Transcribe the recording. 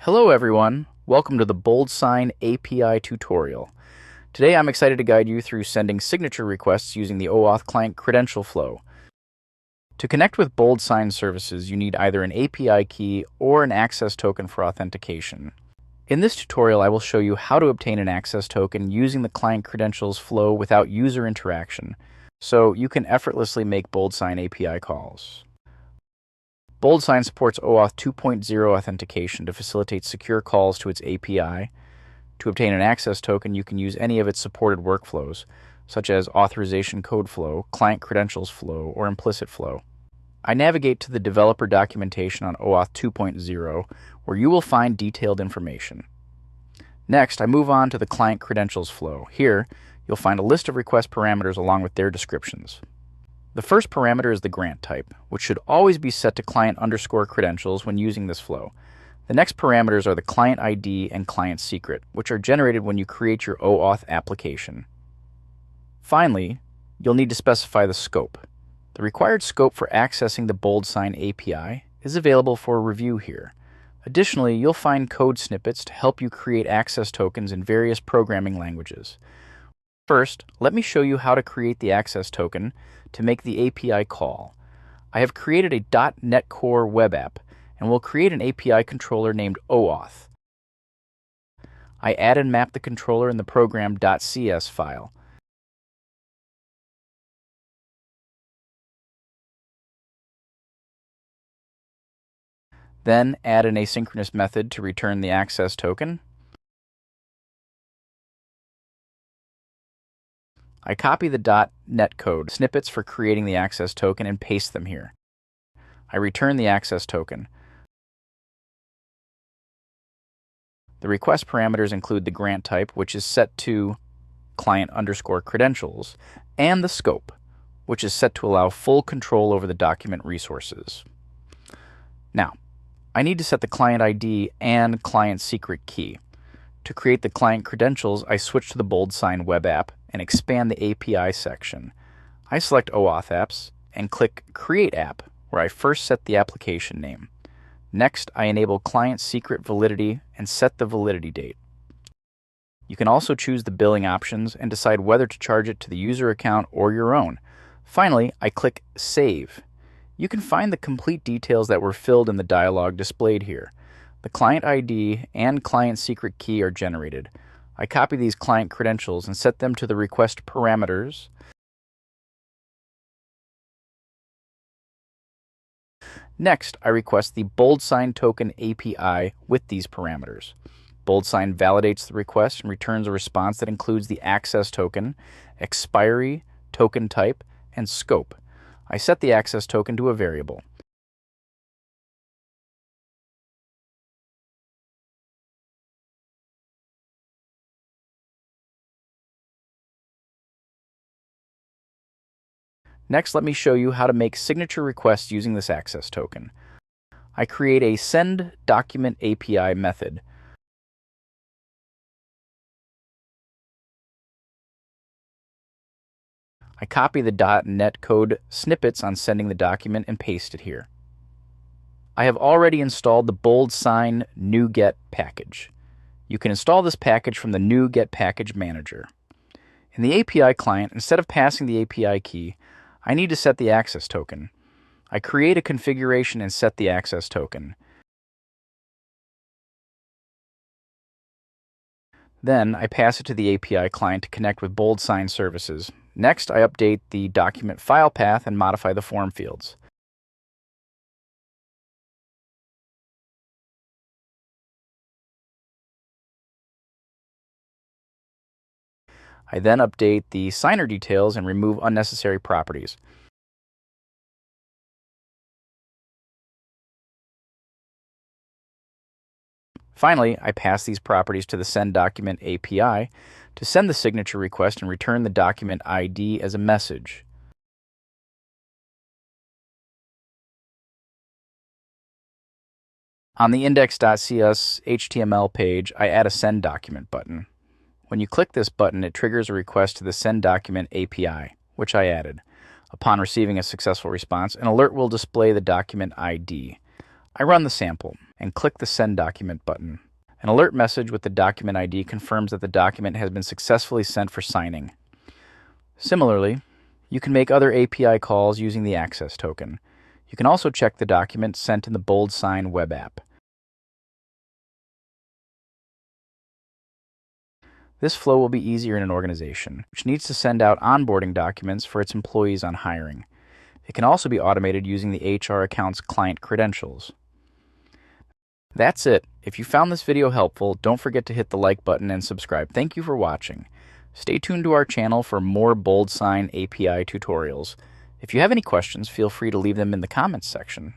Hello everyone, welcome to the BoldSign API tutorial. Today I'm excited to guide you through sending signature requests using the OAuth Client Credential Flow. To connect with BoldSign services, you need either an API key or an access token for authentication. In this tutorial, I will show you how to obtain an access token using the Client Credentials Flow without user interaction, so you can effortlessly make BoldSign API calls. BoldSign supports OAuth 2.0 authentication to facilitate secure calls to its API. To obtain an access token, you can use any of its supported workflows, such as authorization code flow, client credentials flow, or implicit flow. I navigate to the developer documentation on OAuth 2.0, where you will find detailed information. Next, I move on to the client credentials flow. Here, you'll find a list of request parameters along with their descriptions. The first parameter is the grant type, which should always be set to client_credentials when using this flow. The next parameters are the client ID and client secret, which are generated when you create your OAuth application. Finally, you'll need to specify the scope. The required scope for accessing the BoldSign API is available for review here. Additionally, you'll find code snippets to help you create access tokens in various programming languages. First, let me show you how to create the access token to make the API call. I have created a .NET Core web app and will create an API controller named OAuth. I add and map the controller in the program.cs file. Then add an asynchronous method to return the access token. I copy the .NET code snippets for creating the access token and paste them here. I return the access token. The request parameters include the grant type, which is set to client_credentials, and the scope, which is set to allow full control over the document resources. Now, I need to set the client ID and client secret key. To create the client credentials, I switch to the BoldSign web app and expand the API section. I select OAuth Apps and click Create App, where I first set the application name. Next, I enable client secret validity and set the validity date. You can also choose the billing options and decide whether to charge it to the user account or your own. Finally, I click Save. You can find the complete details that were filled in the dialog displayed here. The client ID and client secret key are generated. I copy these client credentials and set them to the request parameters. Next, I request the BoldSign token API with these parameters. BoldSign validates the request and returns a response that includes the access token, expiry, token type, and scope. I set the access token to a variable. Next, let me show you how to make signature requests using this access token. I create a sendDocumentAPI method. I copy the .NET code snippets on sending the document and paste it here. I have already installed the BoldSign NuGet package. You can install this package from the NuGet package manager. In the API client, instead of passing the API key, I need to set the access token. I create a configuration and set the access token. Then I pass it to the API client to connect with BoldSign services. Next, I update the document file path and modify the form fields. I then update the signer details and remove unnecessary properties. Finally, I pass these properties to the sendDocumentAPI to send the signature request and return the document ID as a message. On the index.cs HTML page, I add a Send Document button. When you click this button, it triggers a request to the sendDocumentAPI, which I added. Upon receiving a successful response, an alert will display the document ID. I run the sample and click the Send Document button. An alert message with the document ID confirms that the document has been successfully sent for signing. Similarly, you can make other API calls using the access token. You can also check the document sent in the BoldSign web app. This flow will be easier in an organization, which needs to send out onboarding documents for its employees on hiring. It can also be automated using the HR account's client credentials. That's it. If you found this video helpful, don't forget to hit the like button and subscribe. Thank you for watching. Stay tuned to our channel for more BoldSign API tutorials. If you have any questions, feel free to leave them in the comments section.